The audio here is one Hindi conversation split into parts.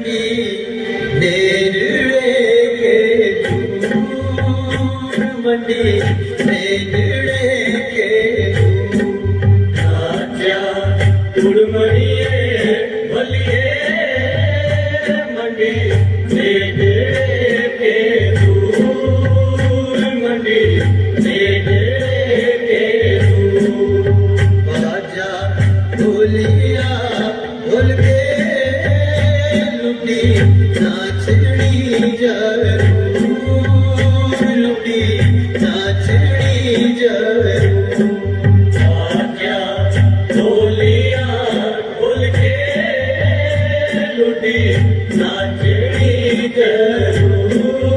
मंडी नेड़े के दूर मंडी नेड़े के नाचा कुड़मड़िए भलिए मंडी नेड़े के दूर मंडी नेड़े के दूर बाजा बोलिया बोल के लुटी नाचनी जरूर लुटी नाचनी जरूर बाजा बोलिया बोल के लुटी नाचनी जरूर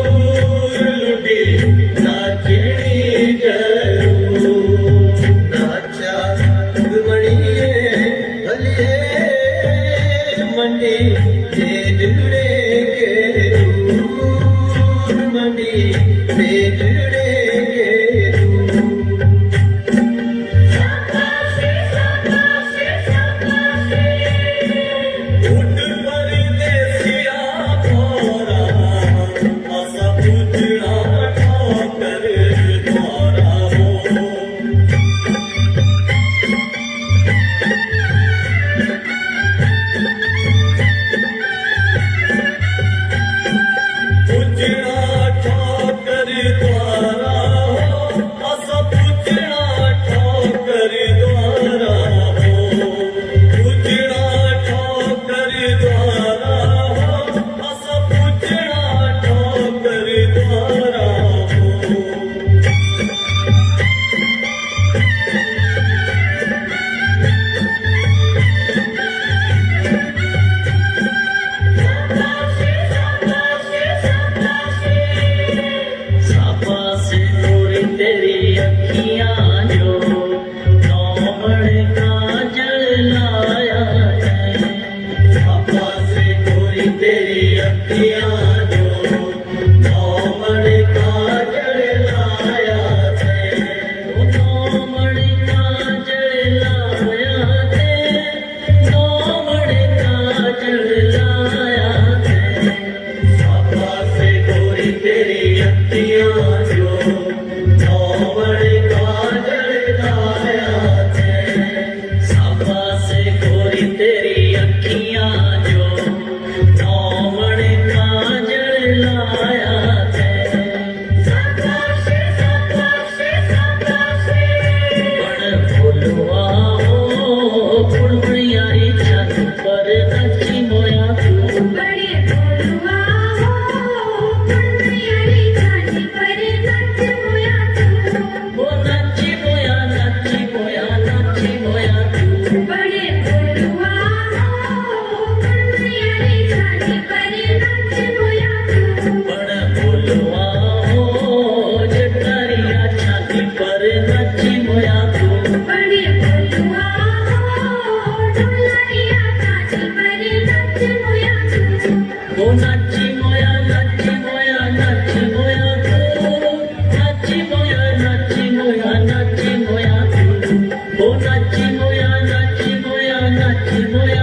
लुटी नाचनी जरूर नाचा गुमड़िए भलिए मंडी नेड़े के दूर मंडी नेड़े के दूर उठ परदेसिया थोरा असा पूछना ठाकर द्वारा हो पूजना ठाकर द्वारा हो असा पूजना ठाकर द्वारा हो पूजना ठाकर द्वारा हो असा पूजना ठाकर द्वारा हो शाबाशी गोरी तेरी अखियां जो नौमड़ काजल लाया है शाबाशी गोरी तेरी अखियां जो नौमड़ काजल लाया है नौमड़ काजल लाया है नौमड़ काजल लाया है शाबाशी गोरी तेरी अखियां जो नौमड़ काजल लाया है शाबाशी गोरी तेरी अखियां जो नौमड़ काजल लाया है बड़ भोलवा हो कुड़मड़ियारी छत पर नची मोया तू बड़े बोलवा हो कुड़मड़ियारी छत पर नच मोया तू वो नची मोया नची मोया नची मोया तू बड़े बोलवा हो कुड़मड़ियारी छत पर नच मोया तू बड़ भोलवा हो जटारिया छाती पर नची मोया तू बड़े बोलवा हो डोलारिया छत पर नच मोया तू वो नची मोया नची मोया नची मोया तू नची मोया नची मोया नची मोया तू वो नची मोया नची मोया नची मोया